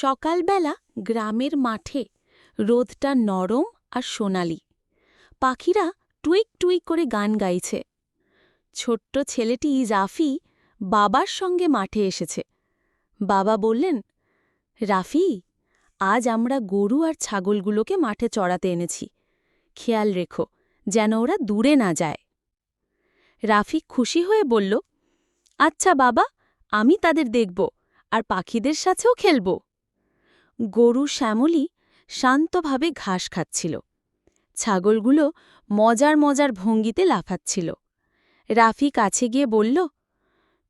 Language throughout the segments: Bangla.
সকালবেলা গ্রামের মাঠে রোদটা নরম আর সোনালি। পাখিরা টুইক টুইক করে গান গাইছে। ছোট্ট ছেলেটি রাফি বাবার সঙ্গে মাঠে এসেছে। বাবা বললেন, রাফি, আজ আমরা গরু আর ছাগলগুলোকে মাঠে চড়াতে এনেছি। খেয়াল রেখো যেন ওরা দূরে না যায়। রাফি খুশি হয়ে বলল, আচ্ছা বাবা, আমি তাদের দেখব আর পাখিদের সাথেও খেলব। গরু শ্যামলী শান্তভাবে ঘাস খাচ্ছিল। ছাগলগুলো মজার মজার ভঙ্গিতে লাফাচ্ছিল। রাফি কাছে গিয়ে বলল,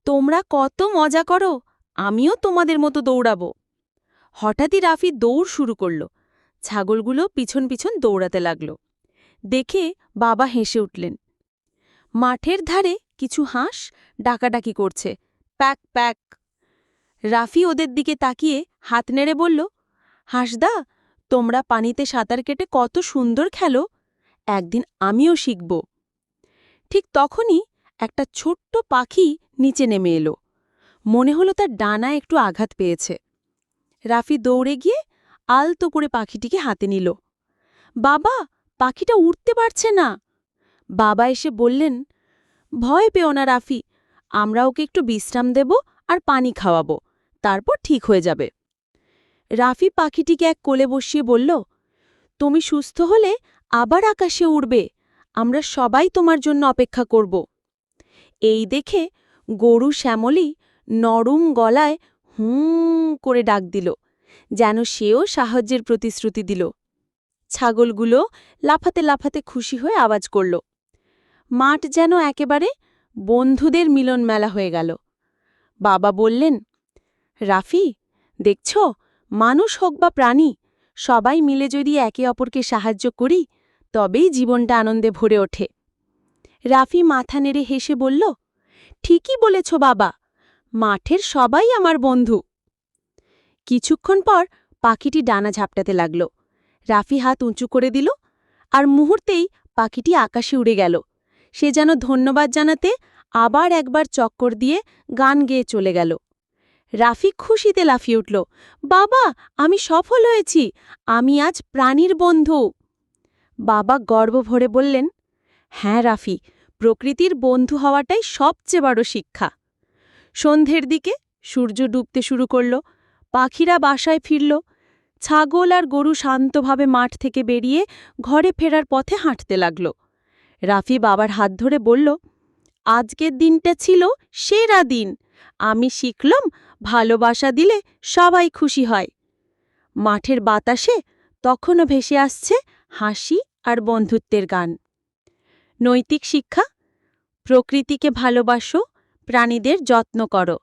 তোমরা কত মজা করো, আমিও তোমাদের মতো দৌড়াব। হঠাৎই রাফি দৌড় শুরু করল। ছাগলগুলো পিছন পিছন দৌড়াতে লাগল। দেখে বাবা হেসে উঠলেন। মাঠের ধারে কিছু হাঁস ডাকাডাকি করছে, প্যাক প্যাক। রাফি ওদের দিকে তাকিয়ে হাত নেড়ে বলল, হাঁসদা, তোমরা পানিতে সাঁতার কেটে কত সুন্দর খেলো, একদিন আমিও শিখব। ঠিক তখনই একটা ছোট্ট পাখি নিচে নেমে এলো। মনে হলো তার ডানায় একটু আঘাত পেয়েছে। রাফি দৌড়ে গিয়ে আলতো করে পাখিটিকে হাতে নিল। বাবা, পাখিটা উড়তে পারছে না। বাবা এসে বললেন, ভয় পেও না রাফি, আমরা ওকে একটু বিশ্রাম দেব আর পানি খাওয়াবো, তারপর ঠিক হয়ে যাবে। রাফি পাখিটিকে এক কোলে বসিয়ে বলল, তুমি সুস্থ হলে আবার আকাশে উড়বে, আমরা সবাই তোমার জন্য অপেক্ষা করব। এই দেখে গরু শ্যামলী নরম গলায় হুঁ করে ডাক দিল, যেন সেও সাহায্যের প্রতিশ্রুতি দিল। ছাগলগুলো লাফাতে লাফাতে খুশি হয়ে আওয়াজ করল। মাঠ যেন একেবারে বন্ধুদের মিলন মেলা হয়ে গেল। বাবা বললেন, রাফি, দেখছ, মানুষ হোক বা প্রাণী, সবাই মিলে যদি একে অপরকে সাহায্য করি তবেই জীবনটা আনন্দে ভরে ওঠে। রাফি মাথা নেড়ে হেসে বলল, ঠিকই বলেছ বাবা, মাঠের সবাই আমার বন্ধু। কিছুক্ষণ পর পাখিটি ডানা ঝাপটাতে লাগল। রাফি হাত উঁচু করে দিল, আর মুহূর্তেই পাখিটি আকাশে উড়ে গেল। সে যেন ধন্যবাদ জানাতে আবার একবার চক্কর দিয়ে গান গেয়ে চলে গেল। রাফি খুশিতে লাফিয়ে উঠল, বাবা, আমি সফল হয়েছি, আমি আজ প্রাণীর বন্ধু। বাবা গর্ব ভরে বললেন, হ্যাঁ রাফি, প্রকৃতির বন্ধু হওয়াটাই সবচেয়ে বড় শিক্ষা। সন্ধ্যের দিকে সূর্য ডুবতে শুরু করল। পাখিরা বাসায় ফিরল। ছাগল আর গরু শান্তভাবে মাঠ থেকে বেরিয়ে ঘরে ফেরার পথে হাঁটতে লাগল। রাফি বাবার হাত ধরে বলল, আজকের দিনটা ছিল সেরা দিন, আমি শিখলাম ভালোবাসা দিলে সবাই খুশি হয়। মাঠের বাতাসে তখনও ভেসে আসছে হাসি আর বন্ধুত্বের গান। নৈতিক শিক্ষা, প্রকৃতিকে ভালোবাসো, প্রাণীদের যত্ন করো,